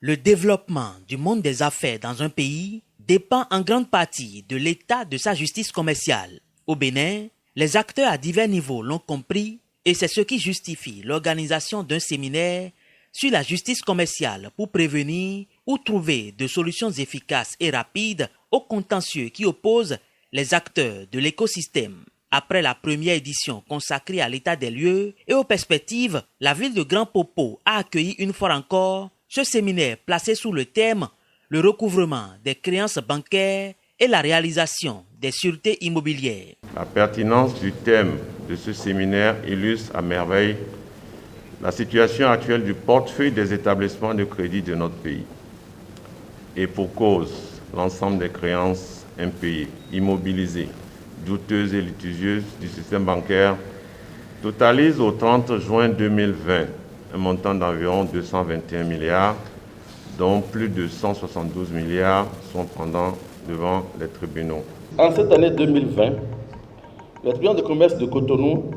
Le développement du monde des affaires dans un pays dépend en grande partie de l'état de sa justice commerciale. Au Bénin, les acteurs à divers niveaux l'ont compris et c'est ce qui justifie l'organisation d'un séminaire sur la justice commerciale pour prévenir ou trouver de solutions efficaces et rapides aux contentieux qui opposent les acteurs de l'écosystème. Après la première édition consacrée à l'état des lieux et aux perspectives, la ville de Grand Popo a accueilli une fois encore ce séminaire placé sous le thème « Le recouvrement des créances bancaires et la réalisation des sûretés immobilières ». La pertinence du thème de ce séminaire illustre à merveille la situation actuelle du portefeuille des établissements de crédit de notre pays. Et pour cause, l'ensemble des créances impayées, immobilisées, douteuses et litigieuses du système bancaire totalise au 30 juin 2020 un montant d'environ 221 milliards, dont plus de 172 milliards sont pendant devant les tribunaux. En cette année 2020, le tribunal de commerce de Cotonou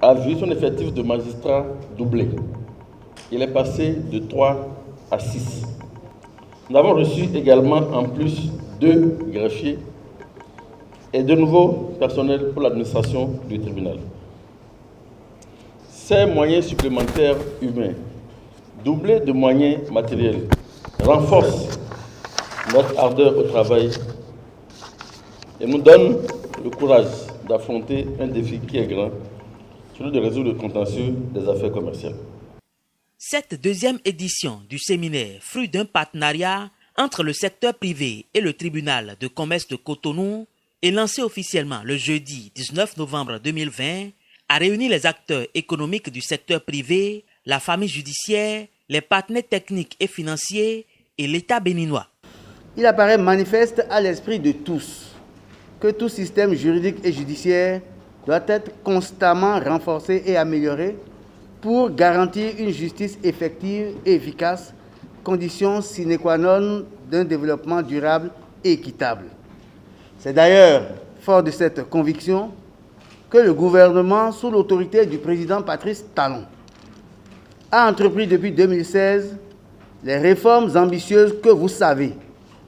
a vu son effectif de magistrats doubler. Il est passé de 3 à 6. Nous avons reçu également en plus 2 greffiers et de nouveaux personnels pour l'administration du tribunal. Ces moyens supplémentaires humains, doublés de moyens matériels, renforcent notre ardeur au travail et nous donnent le courage d'affronter un défi qui est grand, celui de résoudre le contentieux des affaires commerciales. Cette deuxième édition du séminaire, fruit d'un partenariat entre le secteur privé et le tribunal de commerce de Cotonou, est lancée officiellement le jeudi 19 novembre 2020, a réuni les acteurs économiques du secteur privé, la famille judiciaire, les partenaires techniques et financiers et l'État béninois. Il apparaît manifeste à l'esprit de tous que tout système juridique et judiciaire doit être constamment renforcé et amélioré pour garantir une justice effective et efficace, condition sine qua non d'un développement durable et équitable. C'est d'ailleurs fort de cette conviction que le gouvernement, sous l'autorité du président Patrice Talon, a entrepris depuis 2016 les réformes ambitieuses que vous savez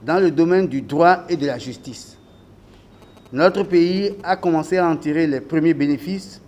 dans le domaine du droit et de la justice. Notre pays a commencé à en tirer les premiers bénéfices,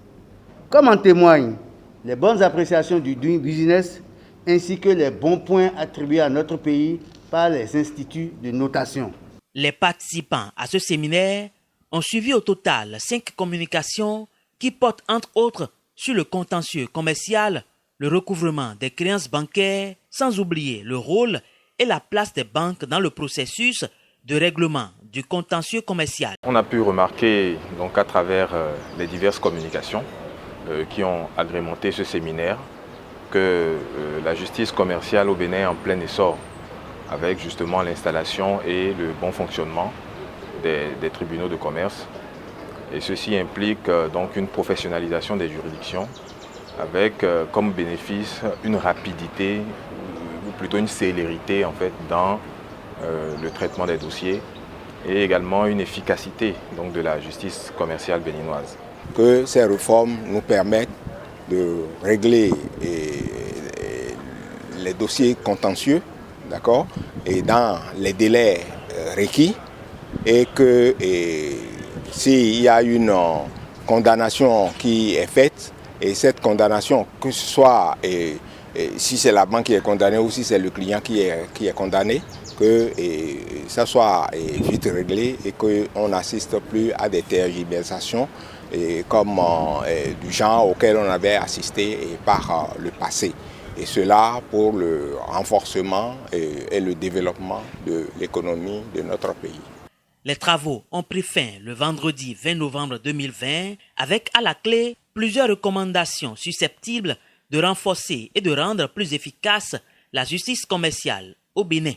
comme en témoignent les bonnes appréciations du doing business ainsi que les bons points attribués à notre pays par les instituts de notation. Les participants à ce séminaire ont suivi au total 5 communications qui portent entre autres sur le contentieux commercial, le recouvrement des créances bancaires, sans oublier le rôle et la place des banques dans le processus de règlement du contentieux commercial. On a pu remarquer donc à travers les diverses communications qui ont agrémenté ce séminaire que la justice commerciale au Bénin est en plein essor avec justement l'installation et le bon fonctionnement des tribunaux de commerce. Et ceci implique donc une professionnalisation des juridictions avec comme bénéfice une rapidité ou plutôt une célérité en fait dans le traitement des dossiers et également une efficacité donc, de la justice commerciale béninoise. Que ces réformes nous permettent de régler les dossiers contentieux, d'accord, et dans les délais requis, et que s'il y a une condamnation qui est faite, et cette condamnation, que ce soit si c'est la banque qui est condamnée ou si c'est le client qui est condamné, que ça soit vite réglé et qu'on n'assiste plus à des tergiversations comme du genre auquel on avait assisté par le passé. Et cela pour le renforcement et le développement de l'économie de notre pays. Les travaux ont pris fin le vendredi 20 novembre 2020 avec à la clé plusieurs recommandations susceptibles de renforcer et de rendre plus efficace la justice commerciale au Bénin.